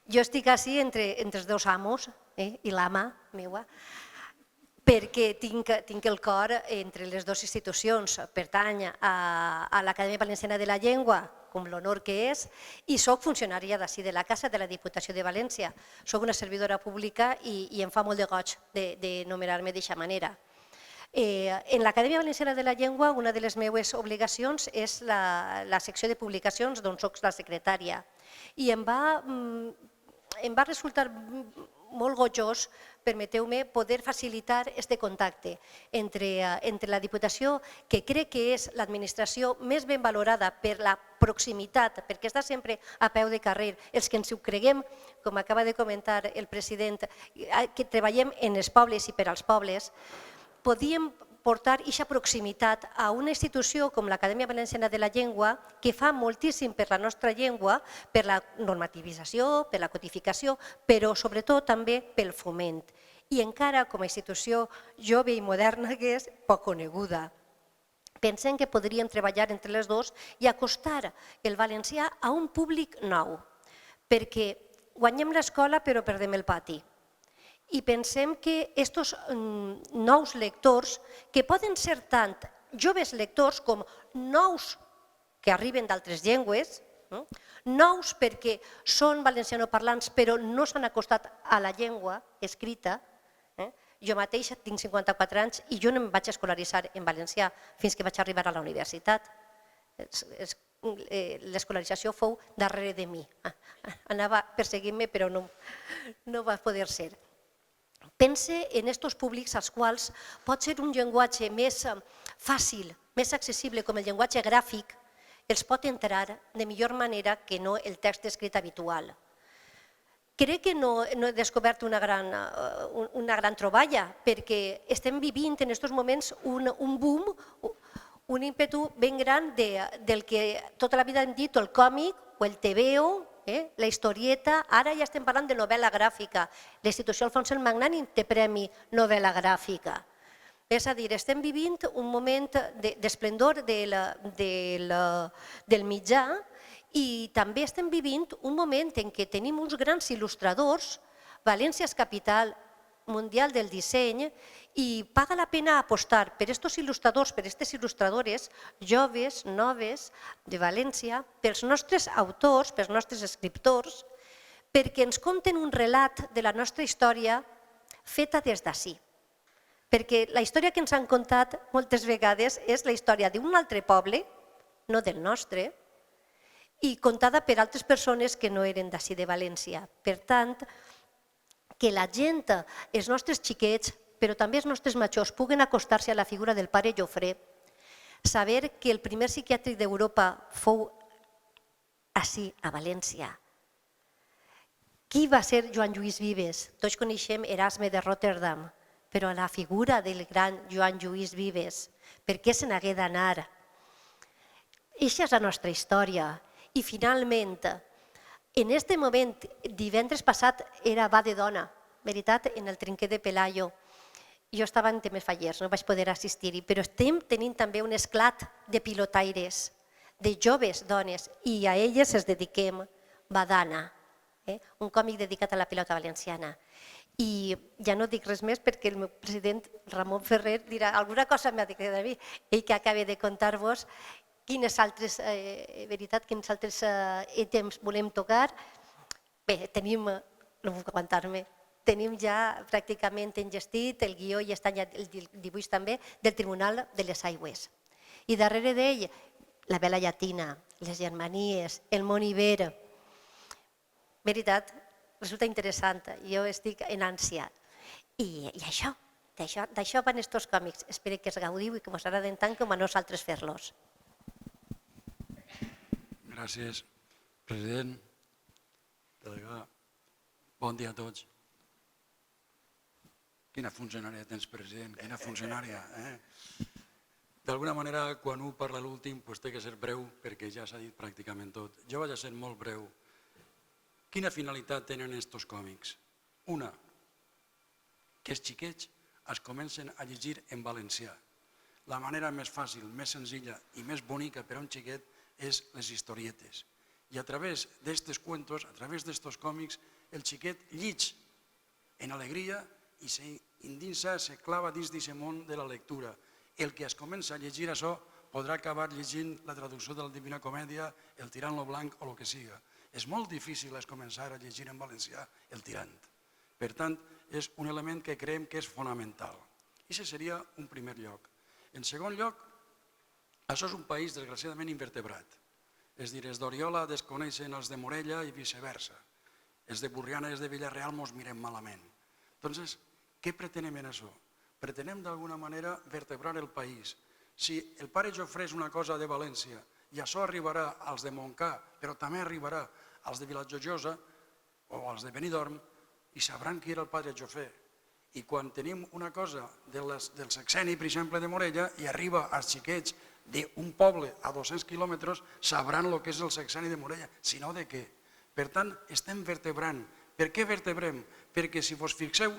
Jo estic així entre els dos amos i l'ama meua, perquè tinc el cor entre les dues institucions. Pertany a l'Acadèmia Valenciana de la Llengua, com l'honor que és, i soc funcionària d'ací de la Casa de la Diputació de València. Soc una servidora pública i em fa molt de goig d'anomenar-me d'aquesta manera. En l'Acadèmia Valenciana de la Llengua, una de les meves obligacions és la secció de publicacions d'on soc la secretària. I em va resultar molt gojós, permeteu-me, poder facilitar aquest contacte entre la Diputació, que crec que és l'administració més ben valorada per la proximitat, perquè està sempre a peu de carrer. Els que ens ho creguem, com acaba de comentar el president, que treballem en els pobles i per als pobles, podíem portar aquesta proximitat a una institució com l'Acadèmia Valenciana de la Llengua, que fa moltíssim per la nostra llengua, per la normativització, per la codificació, però sobretot també pel foment. I encara com a institució jove i moderna que és poc coneguda. Pensem que podríem treballar entre les dues i acostar el valencià a un públic nou, perquè guanyem l'escola però perdem el pati. I pensem que aquests nous lectors, que poden ser tant joves lectors com nous que arriben d'altres llengües, nous perquè són valencianoparlants però no s'han acostat a la llengua escrita. Jo mateixa tinc 54 anys i jo no em vaig escolaritzar en valencià fins que vaig arribar a la universitat. L'escolarització fou darrere de mi. Anava perseguint-me però no va poder ser. Pense en aquests públics als quals pot ser un llenguatge més fàcil, més accessible com el llenguatge gràfic, els pot entrar de millor manera que no el text escrit habitual. Crec que no he descobert una gran troballa, perquè estem vivint en aquests moments un boom, un ímpetu ben gran del que tota la vida hem dit el còmic o el tebeo, la historieta. Ara ja estem parlant de novel·la gràfica. La institució Alfons el Magnànim té premi novel·la gràfica. És a dir, estem vivint un moment d'esplendor del mitjà i també estem vivint un moment en què tenim uns grans il·lustradors. València és capital mundial del disseny i paga la pena apostar per aquests il·lustradors, per aquestes il·lustradores joves, noves, de València, pels nostres autors, pels nostres escriptors, perquè ens conten un relat de la nostra història feta des d'ací. Perquè la història que ens han contat moltes vegades és la història d'un altre poble, no del nostre, i contada per altres persones que no eren d'ací de València. Per tant, que la gent, els nostres xiquets, però també els nostres majors, puguen acostar-se a la figura del pare Jofré, saber que el primer psiquiàtric d'Europa fou ací, a València. Qui va ser Joan Lluís Vives? Tots coneixem Erasme de Rotterdam, però la figura del gran Joan Lluís Vives, per què se n'hagué d'anar? Eixa és la nostra història. I finalment, en aquest moment, divendres passat era Va de Dona, veritat, en el trinquer de Pelayo. Jo estava en temes fallers, no vaig poder assistir-hi, però estem tenint també un esclat de pilotaires, de joves dones, i a elles es dediquem Badana, un còmic dedicat a la pilota valenciana. I ja no dic res més perquè el meu president Ramon Ferrer dirà alguna cosa m'ha dit a mi, ell que acaba de contar-vos quins altres ítems volem tocar. Bé, tenim, no puc aguantar-me, tenim ja pràcticament engestit el guió i està ja el dibuix també del Tribunal de les Aigües. I darrere d'ell la vela llatina, les germanies, el món iber. Veritat, resulta interessant, jo estic en ànsia. I això, d'això van estos còmics. Espero que es gaudiu i que us agraden tant com a nosaltres fer-los. Gràcies, president, delegat. Bon dia a tots. Quina funcionària tens, president, quina funcionària. D'alguna manera, quan un parla l'últim, té que ser breu, perquè ja s'ha dit pràcticament tot. Jo vaig a ser molt breu. Quina finalitat tenen aquests còmics? Una, que els xiquets es comencen a llegir en valencià. La manera més fàcil, més senzilla i més bonica per a un xiquet és les historietes. I a través d'estos cuentos, a través d'estos còmics, el xiquet llig en alegria i s'endinsa, se clava dins d'aquest món de la lectura. El que es comença a llegir això podrà acabar llegint la traducció de la Divina Comèdia, el Tirant lo Blanc o el que siga. És molt difícil començar a llegir en valencià el Tirant. Per tant, és un element que creiem que és fonamental. I aquest seria un primer lloc. En segon lloc, això és un país desgraciadament invertebrat. És a dir, els d'Oriola desconeixen els de Morella i viceversa. Els de Burriana i els de Villarreal ens mirem malament. Doncs, què pretenem en això? Pretenem d'alguna manera vertebrar el país. Si el pare Jofré és una cosa de València i això arribarà als de Montcà, però també arribarà als de Vilajoiosa o als de Benidorm, i sabran qui era el pare Jofré. I quan tenim una cosa del sexeni, per exemple, de Morella, i arriba als xiquets d'un poble a 200 quilòmetres, sabran el que és el sexeni de Morella, si no de què. Per tant, estem vertebrant. Per què vertebrem? Perquè, si vos fixeu,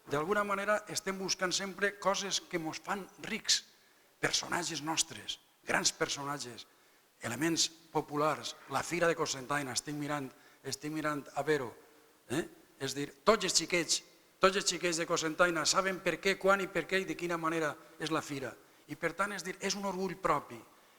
d'alguna manera estem buscant sempre coses que ens fan rics, personatges nostres, grans personatges, elements populars, la Fira de Cocentaina, estic mirant a Vero, és a dir, tots els xiquets de Cocentaina saben per què, quan i per què i de quina manera és la Fira. I per tant, és un orgull propi.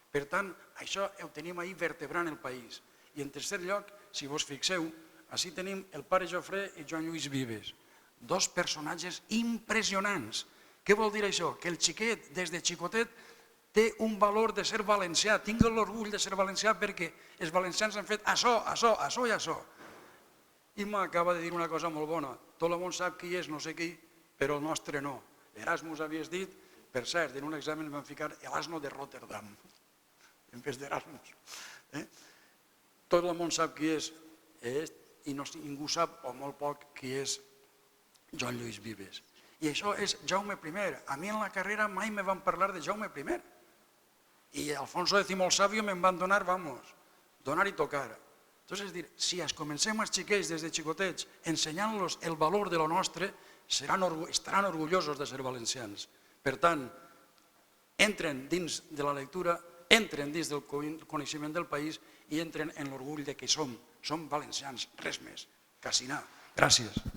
Per tant, això ho tenim ahir vertebrant el país. I en tercer lloc, si vos fixeu, així tenim el pare Jofré i Joan Lluís Vives, dos personatges impressionants. Què vol dir això? Que el xiquet, des de xicotet, té un valor de ser valencià. Tinc l'orgull de ser valencià perquè els valencians han fet això, això, això i això. I m'acaba de dir una cosa molt bona. Tot el món sap qui és, no sé qui, però el nostre no. Erasmus havies dit, per cert, en un examen vam ficar l'asno de Rotterdam, en vez d'Erasmus. Tot el món sap qui és i ningú sap, o molt poc, qui és Joan Lluís Vives. I això és Jaume I. A mi en la carrera mai me van parlar de Jaume I. I Alfonso X el Sabio me'n van donar, donar i tocar. És a dir, si comencem els xiquets des de xicotets ensenyant-los el valor de lo nostre, estaran orgullosos de ser valencians. Per tant, entren dins de la lectura, entren dins del coneixement del país i entren en l'orgull que som valencians, res més. Cassinar. Gràcies.